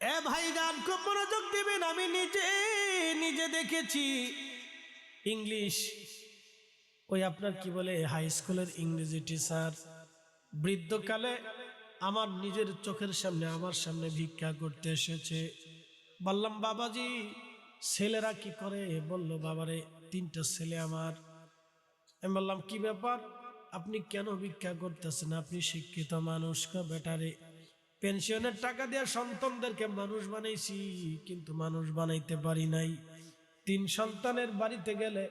এ ভাইজান খুব মনোযোগ দিবেন। আমি নিজে দেখেছি ইংলিশ, ওই আপনার কি বলে হাই স্কুলের ইংরেজি টিচার বৃদ্ধকালে আমার নিজের চোখের সামনে আমার সামনে ভিক্ষা করতে এসেছে। বললাম বাবাজি ছেলেরা কি করে? বলল বাবারে 3টা ছেলে আমার। আমি বললাম কি ব্যাপার, আপনি কেন ভিক্ষা করতেছেন? আপনি শিক্ষিত মানুষ। বেটারে পেনশনের টাকা দিয়ে সন্তানদেরকে মানুষ বানাইছি, কিন্তু মানুষ বানাইতে পারি নাই। 3 সন্তানের বাড়িতে গেলে,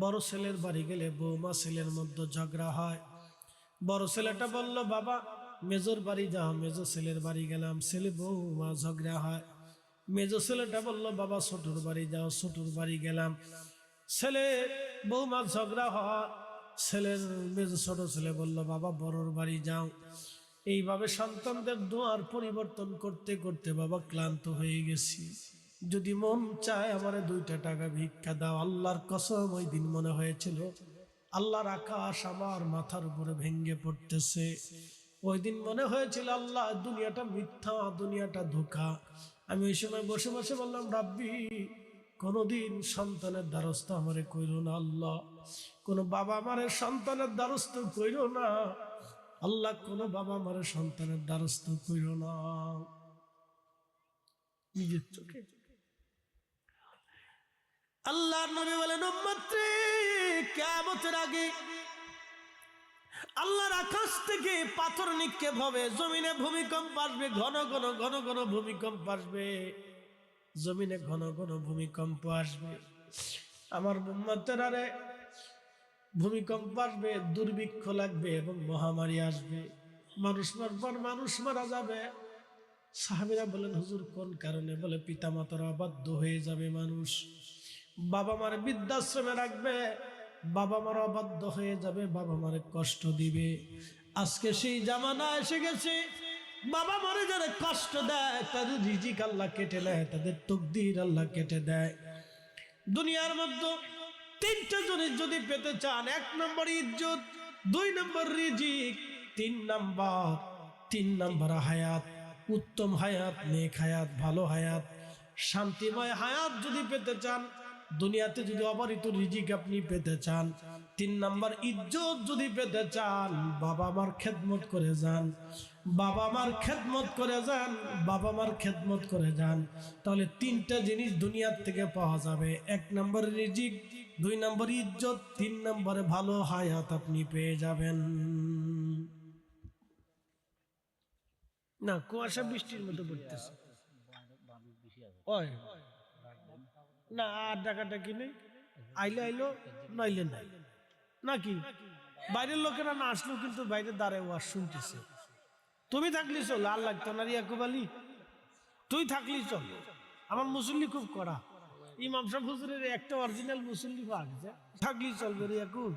বড় ছেলের বাড়ি গেলে বৌমা ছেলের মধ্যে ঝগড়া হয়। বড় ছেলেটা বলল বাবা মেজর বাড়ি যাও, মেজো ছেলের বাড়ি গেলাম, ছেলে বৌমা ঝগড়া হয়। মেজো ছেলেটা বলল বাবা ছোটুর বাড়ি যাও, ছোটুর বাড়ি গেলাম, ছেলে বৌমা ঝগড়া হয়। ছোট ছেলে বলল বাবা বড়র বাড়ি যাও। এইভাবে সন্তানদের দোয়ার পরিবর্তন করতে করতে বাবা ক্লান্ত হয়ে গেছি। যদি মন চায় আমারে 2টা টাকা ভিক্ষা দাও। আল্লাহর কসম ওই দিন মনে হয়েছিল আল্লাহর আকাশ আমার মাথার উপরে ভেঙ্গে পড়তেছে। ওই দিন মনে হয়েছিল আল্লাহ দুনিয়াটা মিথ্যা, দুনিয়াটা ধোঁকা। আমি ওই সময় বসে বসে বললাম রাব্বি কোনদিন সন্তানের দ্বারস্থ আমারে কইরো না আল্লাহ, কোন বাবা আমারে সন্তানের দ্বারস্থ কইরো না আল্লাহ, কোন বাবা আমারে সন্তানের দ্বারস্থ কইরো না। নিজের চোখে আল্লাহর নবী বলেন উম্মত রে, কিয়ামতের আগে আল্লাহর আকাশ থেকে পাথর নিক্ষেপ হবে, জমিনে ভূমিকম্প আসবে, ঘন ঘন ঘন ঘন ভূমিকম্প আসবে, জমিনে ঘন ঘন ভূমিকম্প আসবে। আমার উম্মতেরা রে ভূমিকম্প আসবে, দুর্ভিক্ষ লাগবে এবং মহামারী আসবে, মানুষ মানুষ মারা যাবে। সাহাবীরা বলেন হুজুর কোন কারণে? বলে পিতামাতার অবাধ্য হয়ে যাবে মানুষ, বাবা মার বৃদ্ধাশ্রমে রাখবে, বাবা মার অবাধ্য হয়ে যাবে, বাবা মারে কষ্ট দিবে। আজকে সেই জামানা এসে গেছে, বাবা মারে যারা কষ্ট দেয় তাদের রিজিক আল্লাহ কেটে নেয়, তাদের তকদির আল্লাহ কেটে দেয়। দুনিয়ার মধ্যে 3টা জিনিস যদি পেতে চান, 1 নম্বর ইজ্জত, 2 নম্বর রিজিক, 3 নম্বর হায়াত, উত্তম হায়াত, নেক হায়াত, ভালো হায়াত, শান্তিময় হায়াত যদি পেতে চান, দুনিয়াতে যদি অবারিত রিজিক আপনি পেতে চান, 3 নম্বর ইজ্জত যদি পেতে চান, বাবা মার খেদমত করে যান, বাবা মার খেদমত করে যান, বাবা মার খেদমত করে যান, তাহলে 3টা জিনিস দুনিয়ার থেকে পাওয়া যাবে। 1 নম্বর রিজিক, 2 নম্বর ইজ্জত, 3 নম্বরে ভালো হায়াত আপনি পেয়ে যাবেন। না কুয়াশা বৃষ্টির মতো পড়তেছে, ওই না আর ডাকাডাকি নেই, আইলে আইলো নাইলে নাই নাকি? বাইরের লোকেরা না আসলেও কিন্তু বাইরে দাঁড়ায় ওয়াজ শুনতেছে। তুমি থাকলি চল, আর লাগতো না ইয়াকুব আলী, তুই থাকলি চল। আমার মুসল্লি খুব কড়া, ইমাম সাহেব হুজুরের একটা অরিজিনাল মুসল্লি পাওয়া গেছে, থাকলি চলবে রে ইয়াকুব।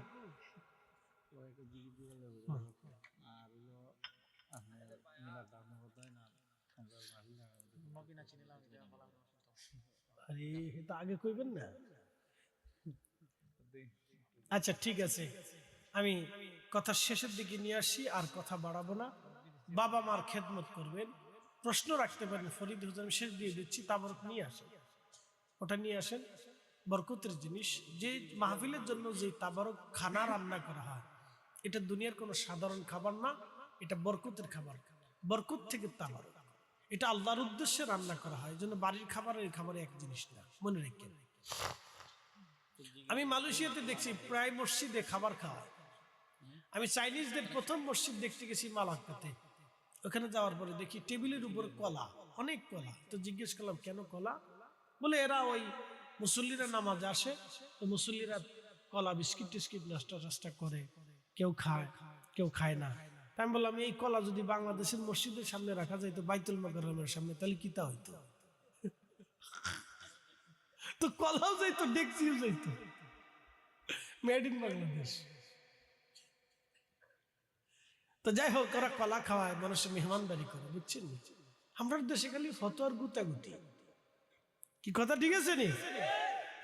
আরে এটা আগে কইবেন না। আচ্ছা ঠিক আছে, আমি কথা শেষের দিকে নিয়ে আসি, আর কথা বাড়াবো না। বাবা মার খেদমত করবেন, প্রশ্ন রাখতে পারেন ফরিদ হুজুর, আমি শেষ দিয়ে দিচ্ছি, তাবারক নিয়ে আসেন, ওটা নিয়ে আসেন, বরকতের জিনিস। যে মাহফিলের জন্য যে তাবারক খানা রান্না করা হয়, এটা দুনিয়ার কোনো সাধারণ খাবার না, এটা বরকতের খাবার, বরকত থেকে তাবারক, এটা আল্লাহর উদ্দেশ্যে রান্না করা হয়। এই জন্য বাড়ির খাবার এই খাবারে এক জিনিস না, মনে রেখেন। আমি মালয়েশিয়াতে দেখছি প্রায় মসজিদে খাবার খাওয়ায়। আমি চাইনিজদের প্রথম মসজিদ দেখতে গেছি মালাক্কাতে, ওখানে যাওয়ার পরে দেখি টেবিলের উপর কলা, অনেক কলা। তো জিজ্ঞেস করলাম কেন কলা? বলে এরা ওই মুসল্লিরা নামাজ আসে, তো মুসল্লিরা কলা বিস্কিট টিস্কিট নাস্তা টাস্তা করে, কেউ খায় কেউ খায় না। তাই আমি বললাম এই কলা যদি বাংলাদেশের মসজিদের সামনে রাখা যাইতো, বাইতুল মোকাররমের সামনে, তাহলে কি তা হইতো? তো কলাও যাইতো, ডেকচিও যাইতো, মেড ইন বাংলাদেশ। তো যাই হোক, ওরা কলা খাওয়ায়, মানুষের মেহমানদারি করে, বুঝছেন? আমরা দেশে খালি ফতোয়ার গুতাগুতি, কি কথা ঠিক আছে নি?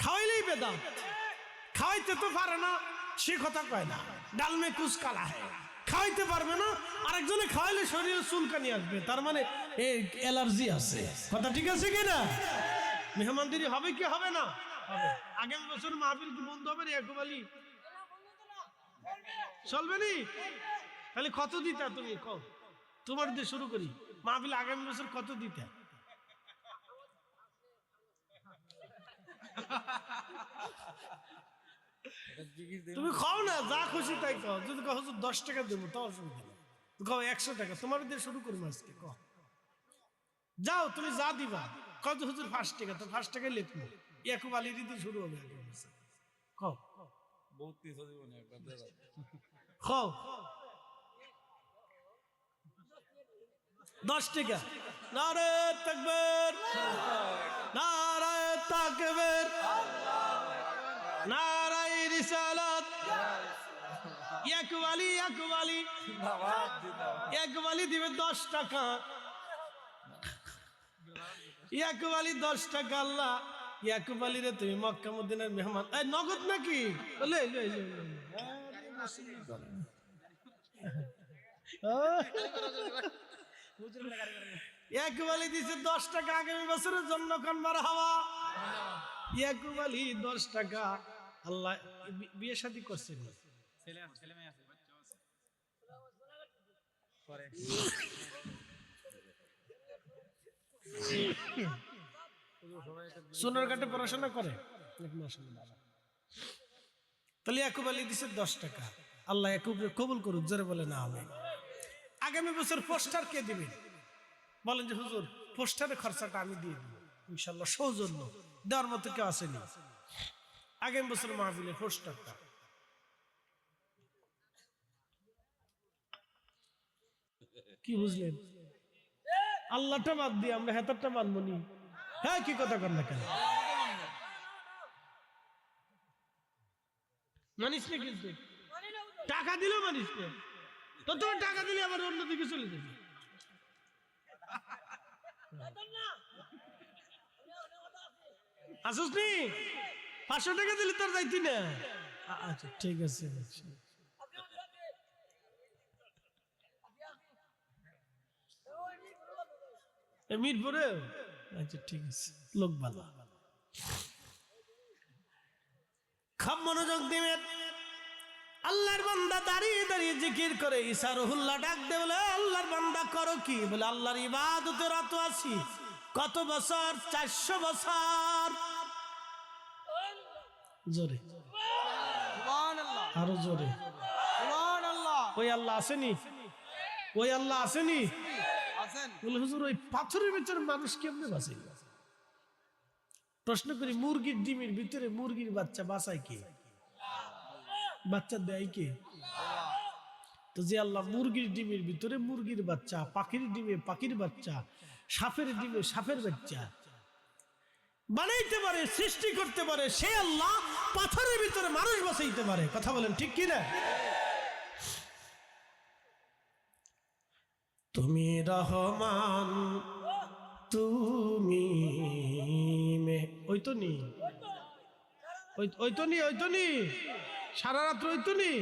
খাওয়াইলেই বেদাত, খাওয়াইতে তো পারে না সে কথা কয় না, ডাল মে কুছ কালা হ্যায়, খাওয়াইতে পারবে না, আরেকজনে খাওয়াইলে শরীরে চুলকানি আসবে, তার মানে অ্যালার্জি আছে। কথা ঠিক আছে কিনা? মেহমানদারি হবে কি হবে না? হবে। আগামী বছর মাহফিল কি বন্ধ হবে না? ইয়াকুব আলী চলবে নি? তাহলে কত দিতা তুমি কও? তোমার দিয়ে শুরু করি। মাহফিল আগামী বছর কত দিতা? তুমি খাও না, যা খুশি তাই খাও। যদি কও 10 টাকা দেবো তাও অসুবিধা নেই, কও 100 টাকা, তোমার দিয়ে শুরু করবো আজকে। কও যাও, তুমি যা দিবা। কত হুজুর 5 টাকা, তো 5 টাকায় লিখবো। ইয়াকুব আলীর দিয়ে শুরু হবে আগামী বছর। কও খাও 10 টাকা। নারে তাকবীর, নারে তাকবীর, নারে রিসালাত। ইয়াকুব আলী, ইয়াকুব আলী, ইয়াকুব আলী দিবে 10 টাকা। ইয়াকুব আলী 10 টাকা। আল্লাহ ইয়াকুব আলী রে তুমি মক্কা মদিনার মেহমান। এই নগদ নাকি? ইয়াকুব আলী দিছে 10 টাকা আগামী বছরের জন্য। কোন মারহাবা। ইয়াকুব আলী 10 টাকা। আল্লাহ বিয়ে শাদী করছেন, ছেলে মেয়ে আছে, বাচ্চা আছে করে। সোনারঘাটে পড়াশোনা করে। তাহলে ইয়াকুব আলী দিছে 10 টাকা। আল্লাহ ইয়াকুবকে কবুল করুক, জোরে বলে না আমিন। আগামী বছর পোস্টার কে দিবেন? বলেন যে হুজুর পোস্টারের খরচাটা আমি দিয়ে দিব ইনশাআল্লাহ। সৌজন্য দেওয়ার মতো কেউ আসেনি। আগামী বছর মাহফিলে পোস্টারটা কি বুঝলেন? আল্লাহটা বাদ দিয়ে আমরা হেতারটা মানবো নি? হ্যাঁ, কি কথা কর না কেন? মানিস না, কিন্তু টাকা দিলেও মানিস না। তো তোমার টাকা দিলে আবার অন্যদিকে চলে যাবে। আসুস নি? 500 টাকা দিলে তোর যাইতি না। আচ্ছা ঠিক আছে। মিরপুরে? আচ্ছা ঠিক আছে, লোক ভালো। খুব মনোযোগ দিবেন। আল্লাহর বান্দা দাঁড়িয়ে দাঁড়িয়ে জিকির করে। ঈসা রুহুল্লাহ ডাক দে, বলে আল্লাহর বান্দা করো কি? বলে আল্লাহর ইবাদতে রত আছি। কত বছর? 400 বছর। জোরে সুবহানাল্লাহ, আরো জোরে সুবহানাল্লাহ। ওই আল্লাহ আসেনি? ওই আল্লাহ আসেনি? আছেন। বলে হুজুর ওই পাথরের ভিতরে মানুষ কেমনে বাঁচে? প্রশ্ন করি, মুরগির ডিমের ভিতরে মুরগির বাচ্চা বাঁচায় কে? বাচ্চা দেয় কে? তো যে আল্লাহ মুরগির ডিমের ভিতরে মুরগির বাচ্চা, পাখির ডিমে পাখির বাচ্চা, সাপের ডিমে সাপের বাচ্চা বানাইতে পারে, সৃষ্টি করতে পারে, সে আল্লাহ পাথরের ভিতরে মানুষ বাঁচাইতে পারে। কথা বলেন ঠিক কিনা? তুমি রহমান, তুমি ওই তো নি, ওই তো নি, ওই তো নি, সারা রাত্র ওই তো নি।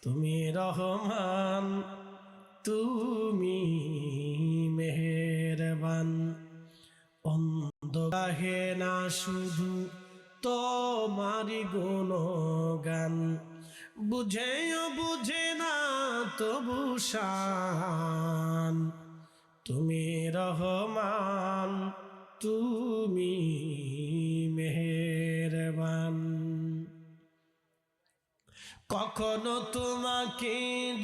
তুমি রহমান, তুমি মেহেরবান, অন্ধ গাহে না শুধু তোমারি গুণগান, বুঝেও বুঝে না তবু শান। তুমি রহমান, তুমি মেহেরবান। কখনো তোমাকে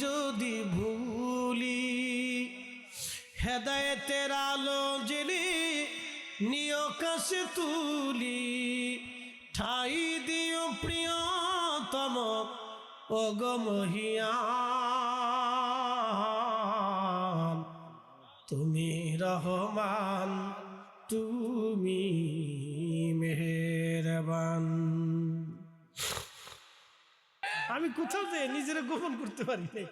যদি ভুলি, হেদায়েতের আলো জেলে নিয় কাছে তুলি, ঠাই দিও প্রিয়তম ওগো মহিয়ান। তুমি রহমান, তুমি মেহেরবান। আমি কোথাও যে নিজেরা গোপন করতে পারি নাই।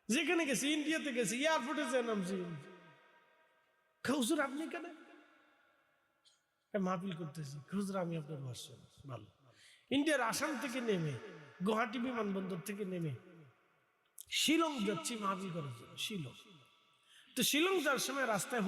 যেখানে গেছি, ইন্ডিয়াতে গেছি, এয়ারপোর্টে যে নামছি, হুজুর আপনি কেন? মাহফিল করতেছি, হুজুর আমি আপনার ভাষণ ভালো। ইন্ডিয়ার আসাম থেকে নেমে গুয়াহাটি বিমানবন্দর থেকে নেমে শিলং যাচ্ছি মাহফিল করার জন্য। শিলং তো শিলং যাওয়ার সময় রাস্তায়